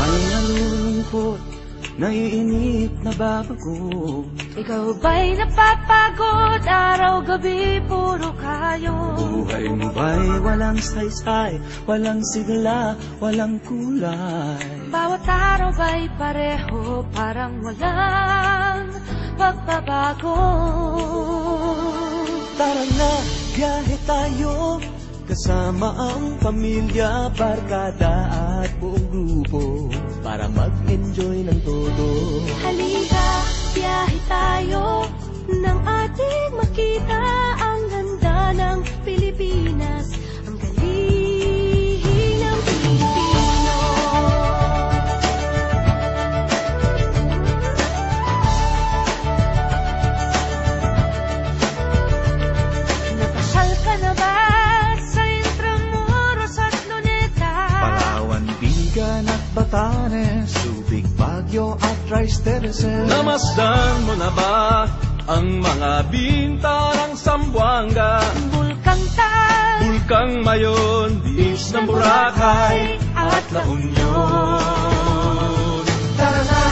May nalulungkot, naiinip, nababago. Ikaw ba'y napapagod? Araw-gabi, puro kayo. Buhay mo ba'y walang saysay, walang sigla, walang kulay? Bawat araw ba'y pareho, parang walang pagbabago. Tara na, biyahe tayo, kasama ang pamilya, barkada at buong grupo, para mag-enjoy ng todo. Halika, biyahe tayo, nang ating makita ang ganda ng Pilipinas, ang galing ng Pilipino. Napasyal ka na ba sa Intramuros at Luneta? Palawan, Bigan at Batanes, Subic, Baguio at Rice Terraces. Namasdan mo na ba ang mga bintarang Zamboanga, Bulkang Tal, Bulkang Mayon, Beach ng Boracay at La Union? Tara na,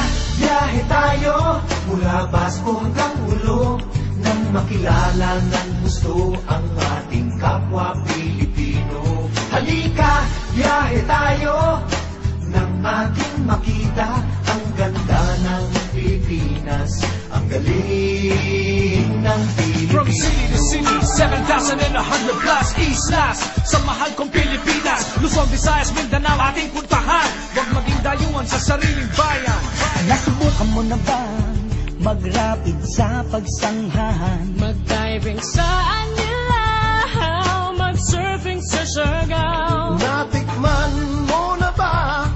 biyahe tayo, mula Basco hanggang Ulo, nang makilala ng gusto ang ating kapwa Pilipino. Halika, biyahe tayo, nang ating makita ang ganda ng Pilipinas, ang galing ng Pilipinas. From city to city, 7,100 plus islas, sa mahal kong Pilipinas, Luzon, Visayas, Mindanao ating puntahan. Huwag maging dayuhan sa sariling bayan. Nasubukan mo na ba mag-rapid sa pagsanghahan? mag-diving sa Anilaw, mag-surfing sa Siargao. Natikman mo na ba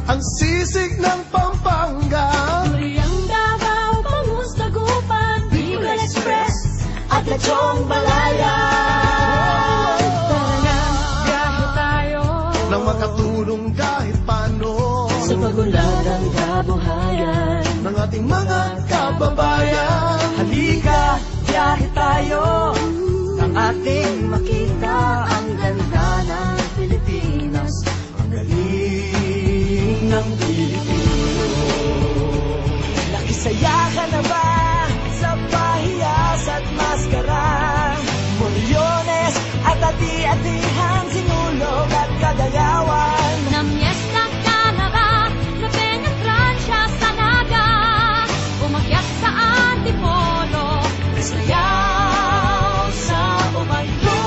ang sisig ng Pampanga? Duriang Davao, Bangus, Dagupan, Bicol Express at Lechong Balaya. Tara na, biyahe tayo, Nang makatulong kahit paano sa pagunlad ng kabuhayan ng ating mga kababayan. Halika, biyahe tayo, nang ating makita ang ganda ng Pilipinas, ang galing ng Pilipino. Nakisaya ka na ba sa pahiyas at maskara? Moriones at ati-atihan, sinulog at kagayawan. Namiesta ka na ba sa Penetransya sa Naga? Umakyat sa Antipolo, sayaw sa Umayo.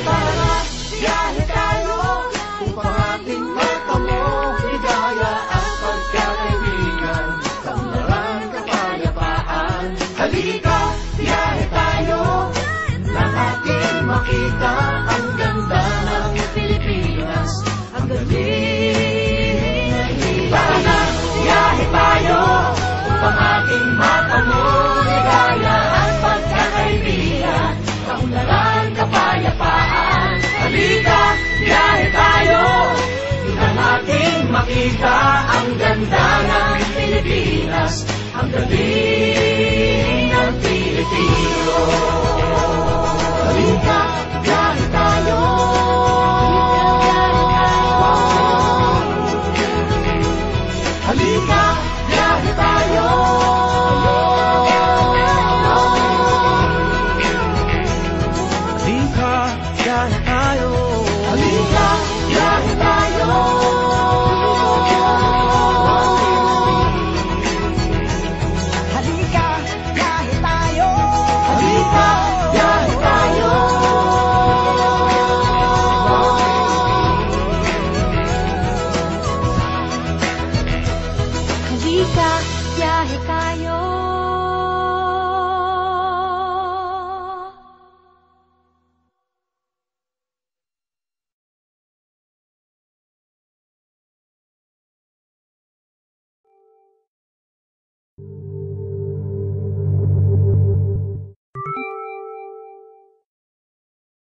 Tara na, biyahe tayo, upang ating matamo ligaya at pagkakaibigan, kaunlaran, kapayapaan. Halika, biyahe tayo, nang ating makita ang ganda ng Pilipinas, ang galing ng Pilipinas. Tara na, biyahe tayo, upang ating matamo ligaya at pagkakaibigan, kaunlaran, kapayapaan. Halika, biyahe tayo, nang ating makita ang ganda ng Pilipinas, ang galing ng Pilipino. Halika, biyahe tayo. Halika, biyahe tayo. Halika, biyahe tayo. Halika,